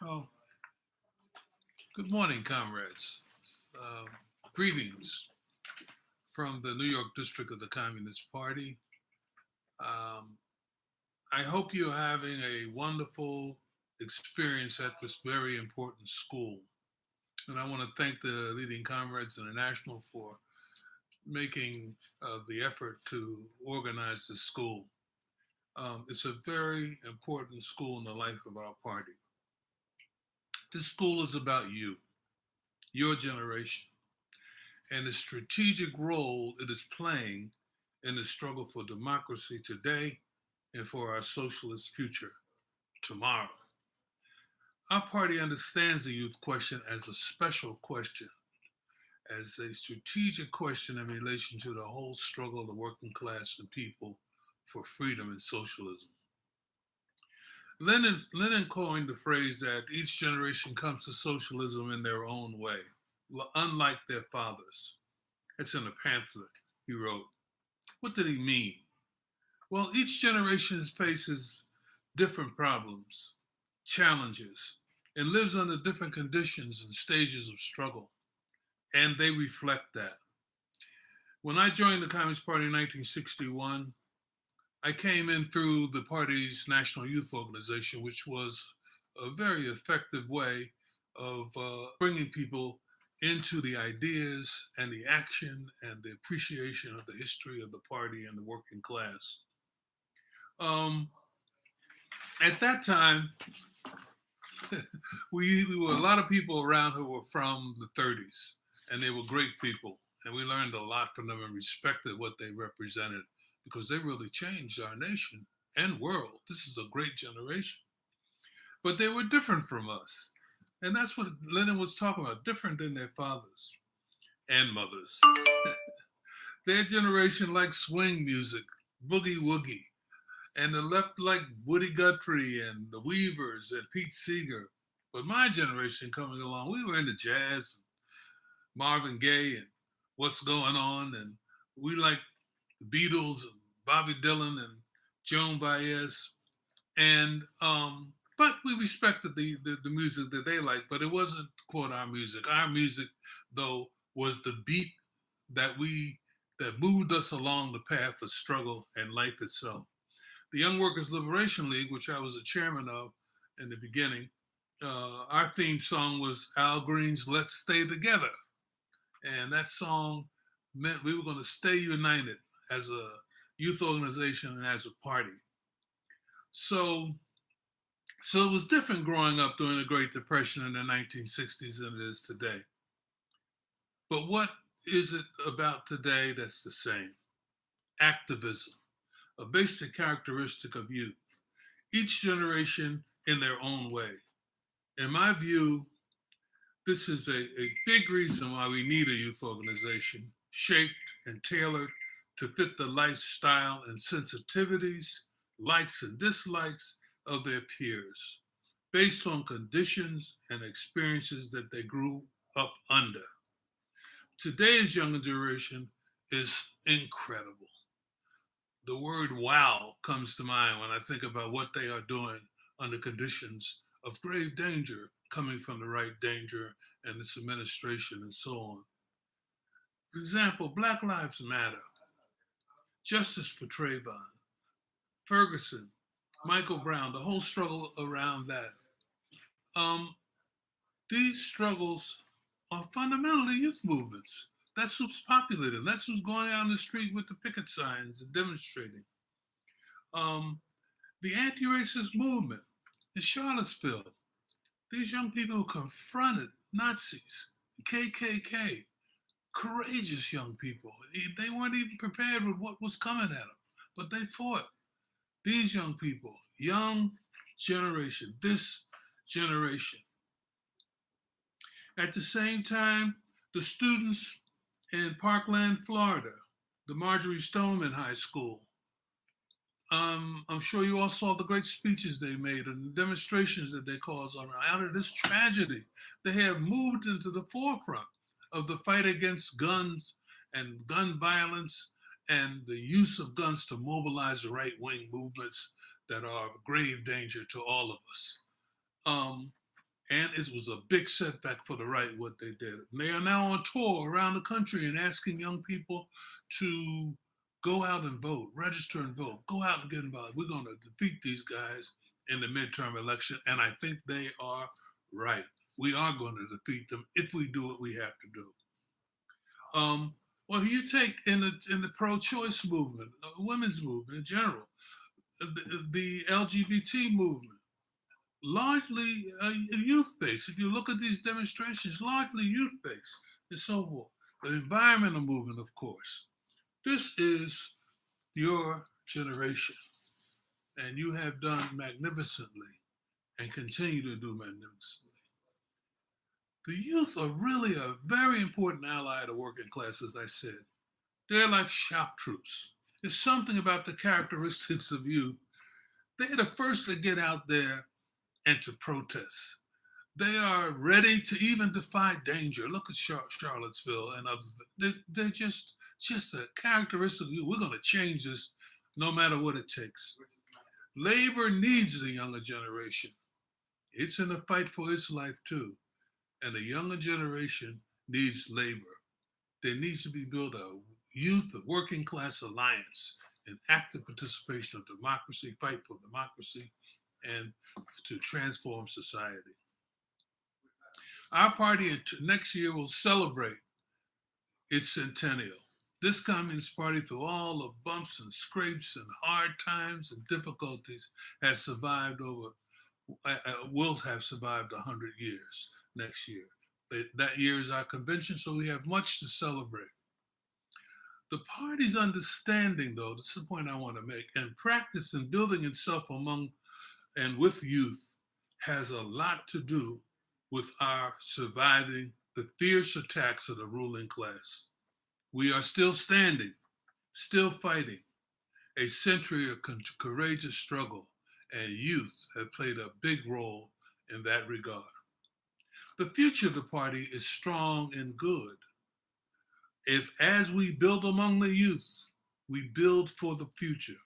Oh, good morning, comrades. Uh, Greetings from the New York District of the Communist Party. Um, I hope you're having a wonderful experience at this very important school. And I want to thank the Leading Comrades International for making the effort to organize this school. It's a very important school in the life of our party. This school is about you, your generation, and the strategic role it is playing in the struggle for democracy today and for our socialist future tomorrow. Our party understands the youth question as a special question, as a strategic question in relation to the whole struggle of the working class and people for freedom and socialism. Lenin coined the phrase that each generation comes to socialism in their own way, unlike their fathers. It's in a pamphlet he wrote. What did he mean? Well, each generation faces different problems, challenges, and lives under different conditions and stages of struggle, and they reflect that. When I joined the Communist Party in 1961, I came in through the party's National Youth Organization, which was a very effective way of bringing people into the ideas and the action and the appreciation of the history of the party and the working class. Um, at that time, we were a lot of people around who were from the 30s, and they were great people. And we learned a lot from them and respected what they represented because they really changed our nation and world. This is a great generation. But they were different from us. And that's what Lenin was talking about, different than their fathers and mothers. Their generation liked swing music, boogie woogie, and the left like Woody Guthrie and the Weavers and Pete Seeger. But my generation coming along, we were into jazz, Marvin Gaye, and what's going on, and we liked the Beatles and Bobby Dylan and Joan Baez, and but we respected the music that they liked, but it wasn't quote our music. Our music, though, was the beat that we that moved us along the path of struggle and life itself. The Young Workers Liberation League, which I was a chairman of in the beginning, our theme song was Al Green's "Let's Stay Together," and that song meant we were going to stay united as a youth organization and as a party. So, so it was different growing up during the Great Depression in the 1960s than it is today. But what is it about today that's the same? Activism, a basic characteristic of youth, each generation in their own way. In my view, this is a big reason why we need a youth organization shaped and tailored to fit the lifestyle and sensitivities, likes and dislikes of their peers, based on conditions and experiences that they grew up under. Today's younger generation is incredible. The word wow comes to mind when I think about what they are doing under conditions of grave danger coming from the right danger and this administration and so on. For example, Black Lives Matter, justice for Trayvon, Ferguson, Michael Brown, the whole struggle around that. Um, these struggles are fundamentally youth movements. That's who's populating. That's who's going out on the street with the picket signs and demonstrating. Um, the anti-racist movement in Charlottesville. These young people who confronted Nazis, the KKK, courageous young people. They weren't even prepared with what was coming at them, but they fought. These young people, young generation, this generation. At the same time, the students in Parkland, Florida, the Marjorie Stoneman High School. I'm sure you all saw the great speeches they made and the demonstrations that they caused around. Out of this tragedy, they have moved into the forefront of the fight against guns and gun violence and the use of guns to mobilize right-wing movements that are of grave danger to all of us. Um, And it was a big setback for the right what they did. They are now on tour around the country and asking young people to go out and vote, register and vote, go out and get involved. We're going to defeat these guys in the midterm election. And I think they are right. We are going to defeat them if we do what we have to do. Well, you take in the pro-choice movement, women's movement in general, the LGBT movement, largely youth-based. If you look at these demonstrations, largely youth-based and so forth. The environmental movement, of course. This is your generation, and you have done magnificently and continue to do magnificently. The youth are really a very important ally of the working class, as I said. They're like shock troops. There's something about the characteristics of youth. They're the first to get out there and to protest. They are ready to even defy danger. Look at Charlottesville and others. They're just a characteristic of you. We're going to change this no matter what it takes. Labor needs the younger generation. It's in a fight for its life too. And the younger generation needs labor. There needs to be built a youth, a working class alliance, an active participation of democracy, fight for democracy, and to transform society. Our party next year will celebrate its centennial. This Communist Party, through all the bumps and scrapes and hard times and difficulties, has survived will have survived 100 years next year. That year is our convention, so we have much to celebrate. The party's understanding, though, this is the point I want to make, and practice in building itself among and with youth has a lot to do with our surviving the fierce attacks of the ruling class. We are still standing, still fighting, a century of courageous struggle, and youth have played a big role in that regard. The future of the party is strong and good. If, as we build among the youth, we build for the future.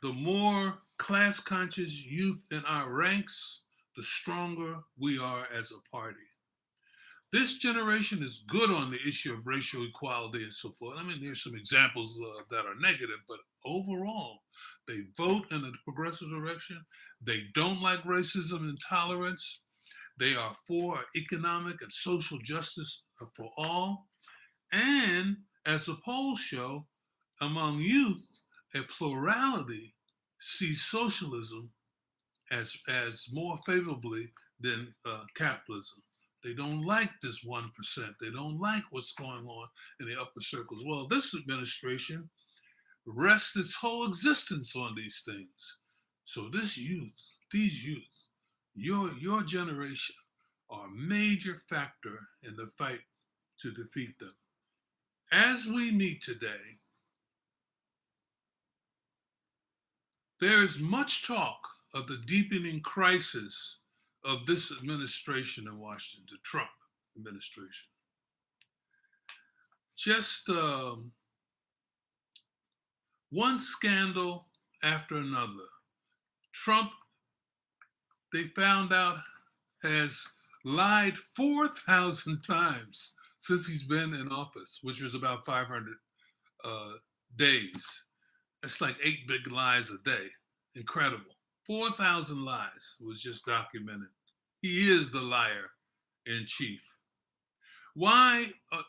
The more class conscious youth in our ranks, the stronger we are as a party. This generation is good on the issue of racial equality and so forth. I mean, there's some examples that are negative, but overall, they vote in a progressive direction. They don't like racism and intolerance. They are for economic and social justice for all. And as the polls show, among youth, a plurality sees socialism as more favorably than capitalism. They don't like this 1%. They don't like what's going on in the upper circles. Well, this administration rests its whole existence on these things. So these youth, your generation are a major factor in the fight to defeat them. As we meet today, there is much talk of the deepening crisis of this administration in Washington, the Trump administration. Just one scandal after another. Trump, they found out, has lied 4,000 times since he's been in office, which was about 500 days. That's like 8 big lies a day. Incredible. 4,000 lies was just documented. He is the liar in chief. Why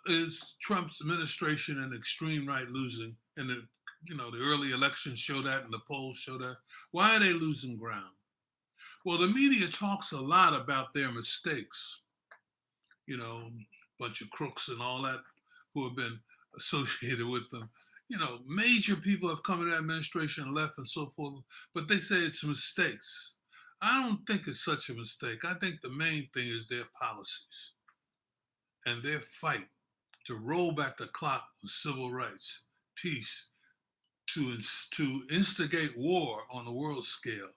is Trump's administration and extreme right losing? And the early elections show that, and the polls show that. Why are they losing ground? Well, the media talks a lot about their mistakes. Bunch of crooks and all that who have been associated with them. Major people have come in that administration and left and so forth, but they say it's mistakes. I don't think it's such a mistake. I think the main thing is their policies and their fight to roll back the clock on civil rights, peace, to instigate war on a world scale,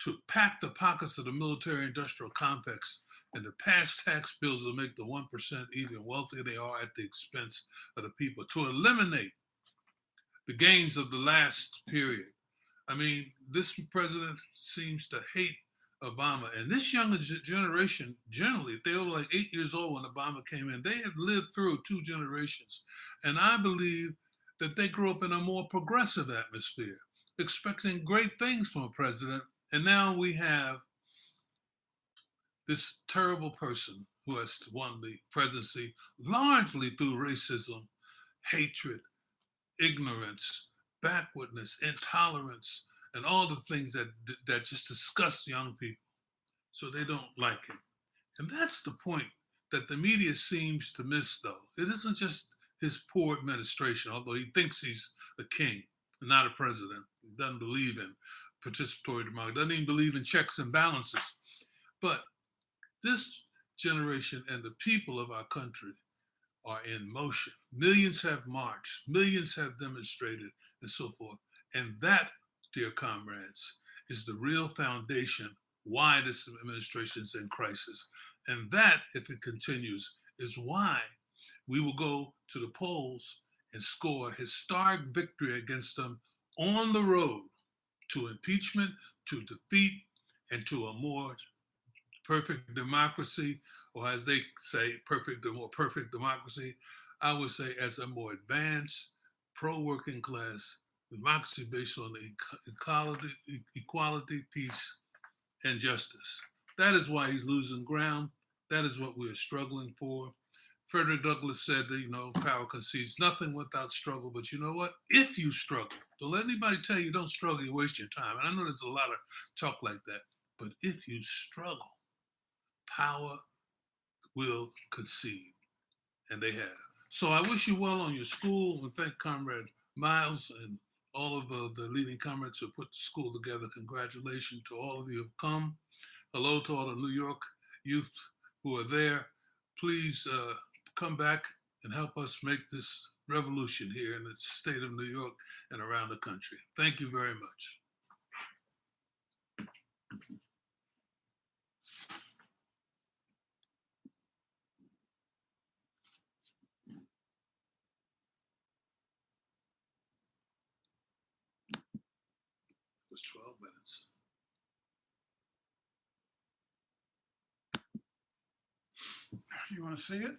to pack the pockets of the military-industrial complex, and to pass tax bills that make the 1% even wealthier they are at the expense of the people, to eliminate the gains of the last period. I mean, this president seems to hate Obama. And this younger generation, generally, they were like 8 years old when Obama came in. They had lived through two generations. And I believe that they grew up in a more progressive atmosphere, expecting great things from a president. And now we have this terrible person who has won the presidency largely through racism, hatred, ignorance, backwardness, intolerance, and all the things that just disgust young people. So they don't like him. And that's the point that the media seems to miss, though. It isn't just his poor administration, although he thinks he's a king, not a president. He doesn't believe in participatory democracy, doesn't even believe in checks and balances. But this generation and the people of our country are in motion. Millions have marched, millions have demonstrated, and so forth. And that, dear comrades, is the real foundation why this administration is in crisis. And that, if it continues, is why we will go to the polls and score a historic victory against them on the road to impeachment, to defeat, and to a more perfect democracy, or as they say, more perfect democracy. I would say as a more advanced, pro-working class democracy based on equality, peace, and justice. That is why he's losing ground. That is what we are struggling for. Frederick Douglass said that, power concedes nothing without struggle. But you know what? If you struggle, don't let anybody tell you don't struggle, you waste your time. And I know there's a lot of talk like that. But if you struggle, power will concede. And they have. So I wish you well on your school and thank Comrade Miles and all of the leading comrades who put the school together. Congratulations to all of you who have come. Hello to all the New York youth who are there. Please come back and help us make this revolution here in the state of New York and around the country. Thank you very much. It was 12 minutes. You want to see it?